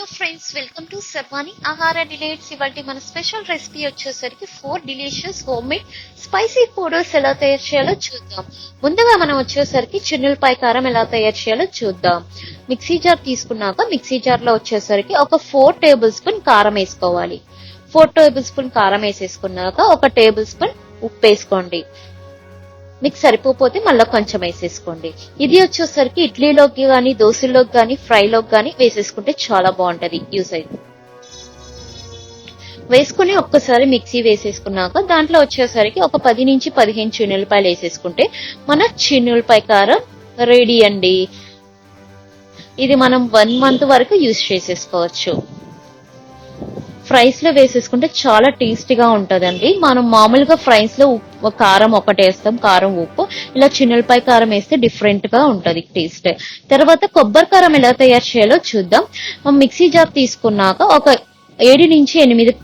Hello friends, welcome to సర్వాణి ఆహార delights. ఇవాళ మన స్పెషల్ రెసిపీ వచ్చేసరికి 4 delicious home made spicy powders ఎలా తయారు చేయాలో చూద్దాం. ముందుగా మనం వచ్చేసరికి చిన్నులపాయ కారం ఎలా తయారు చేయాలో చూద్దాం. మిక్సీ జార్ తీసుకున్నాక మిక్సీ జార్ లో వచ్చేసరికి ఒక 4 టేబుల్ స్పూన్ కారం వేసుకోవాలి. 4 టేబుల్ స్పూన్ కారం వేసేసుకున్నాక ఒక టేబుల్ స్పూన్ ఉప్పు వేసుకోండి. మీకు సరిపోతే మళ్ళీ కొంచెం వేసేసుకోండి. ఇది వచ్చేసరికి ఇడ్లీలోకి కానీ దోశల్లోకి కానీ ఫ్రైలోకి కానీ వేసేసుకుంటే చాలా బాగుంటది. యూస్ అయితే వేసుకుని ఒక్కసారి మిక్సీ వేసేసుకున్నాక దాంట్లో వచ్చేసరికి ఒక 10 నుంచి 15 చిన్నులపాయలు వేసేసుకుంటే మన చిన్నులపాయ కారం రెడీ అండి. ఇది మనం 1 మంత్ వరకు యూజ్ చేసేసుకోవచ్చు. ఫ్రైస్ లో వేసేసుకుంటే చాలా టేస్టీగా ఉంటదండి. మనం మామూలుగా ఫ్రైస్ లో కారం ఒకటి వేస్తాం, కారం ఉప్పు. ఇలా చిన్నులపాయ కారం వేస్తే డిఫరెంట్ గా ఉంటది టేస్ట్. తర్వాత కొబ్బరి కారం ఎలా తయారు చేయాలో చూద్దాం. మిక్సీ జార్ తీసుకున్నాక ఒక 7 నుంచి 8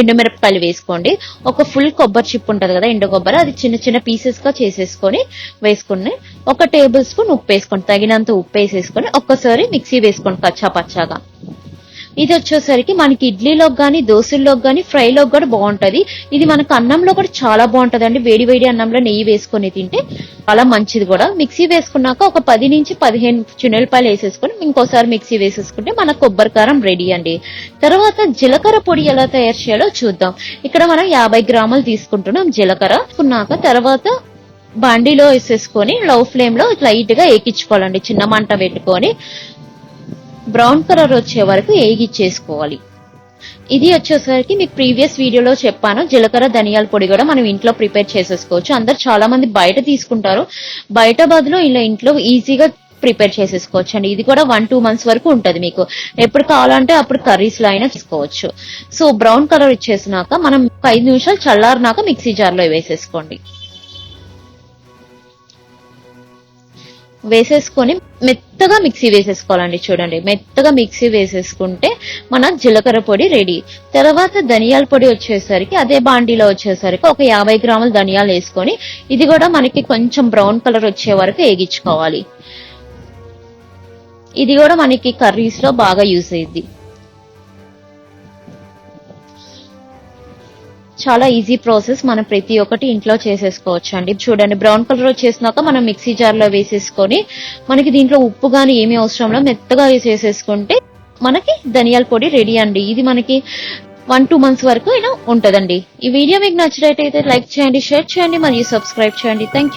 ఎండుమిరపకాయలు వేసుకోండి. ఒక ఫుల్ కొబ్బరి చిప్పు ఉంటది కదా, ఎండు కొబ్బరి, అది చిన్న చిన్న పీసెస్ గా చేసేసుకొని వేసుకుని ఒక టేబుల్ స్పూన్ ఉప్పు వేసుకోండి. తగినంత ఉప్పు వేసేసుకొని ఒక్కసారి మిక్సీ వేసుకోండి కచ్చా పచ్చాగా. ఇది వచ్చేసరికి మనకి ఇడ్లీలోకి కానీ దోశల్లోకి కానీ ఫ్రైలోకి కూడా బాగుంటది. ఇది మనకు అన్నంలో కూడా చాలా బాగుంటది అండి. వేడి వేడి అన్నంలో నెయ్యి వేసుకొని తింటే చాలా మంచిది కూడా. మిక్సీ వేసుకున్నాక ఒక 10 నుంచి 15 చిన్నులపాయలు వేసేసుకొని ఇంకోసారి మిక్సీ వేసేసుకుంటే మన కొబ్బరి కారం రెడీ అండి. తర్వాత జీలకర్ర పొడి ఎలా తయారు చేయాలో చూద్దాం. ఇక్కడ మనం 50 గ్రాములు తీసుకుంటున్నాం జీలకర్ర. తర్వాత బాండీలో వేసేసుకొని లవ్ ఫ్లేమ్ లో లైట్ గా ఏకించుకోవాలండి. చిన్న మంట పెట్టుకొని బ్రౌన్ కలర్ వచ్చే వరకు ఏగిచ్చేసుకోవాలి. ఇది వచ్చేసరికి మీకు ప్రీవియస్ వీడియోలో చెప్పాను, జీలకర్ర ధనియాల పొడి కూడా మనం ఇంట్లో ప్రిపేర్ చేసేసుకోవచ్చు. అందరు చాలా మంది బయట తీసుకుంటారు. బయట బదులు ఇలా ఇంట్లో ఈజీగా ప్రిపేర్ చేసేసుకోవచ్చు అండి. ఇది కూడా 1-2 మంత్స్ వరకు ఉంటది. మీకు ఎప్పుడు కావాలంటే అప్పుడు కర్రీస్ లో అయినా తీసుకోవచ్చు. సో బ్రౌన్ కలర్ ఇచ్చేసినాక మనం 5 నిమిషాలు చల్లారినాక మిక్సీ జార్ లో వేసేసుకోండి. వేసేసుకొని మెత్తగా మిక్సీ వేసేసుకోవాలండి. చూడండి, మెత్తగా మిక్సీ వేసేసుకుంటే మన జీలకర్ర పొడి రెడీ. తర్వాత ధనియాల పొడి వచ్చేసరికి అదే బాండీలో వచ్చేసరికి ఒక 50 గ్రాముల ధనియాలు వేసుకొని ఇది కూడా మనకి కొంచెం బ్రౌన్ కలర్ వచ్చే వరకు వేగించుకోవాలి. ఇది కూడా మనకి కర్రీస్ లో బాగా యూజ్ అయ్యింది. చాలా ఈజీ ప్రాసెస్, మనం ప్రతి ఒక్కటి ఇంట్లో చేసేసుకోవచ్చు అండి. చూడండి, బ్రౌన్ కలర్ వచ్చేసినాక మనం మిక్సీ జార్ లో వేసేసుకొని మనకి దీంట్లో ఉప్పు గానీ ఏమీ అవసరంలో మెత్తగా వేసేసుకుంటే మనకి ధనియాల పొడి రెడీ అండి. ఇది మనకి 1-2 మంత్స్ వరకు అయినా ఉంటదండి. ఈ వీడియో మీకు నచ్చినట్టయితే లైక్ చేయండి, షేర్ చేయండి మరియు సబ్స్క్రైబ్ చేయండి. Thank you.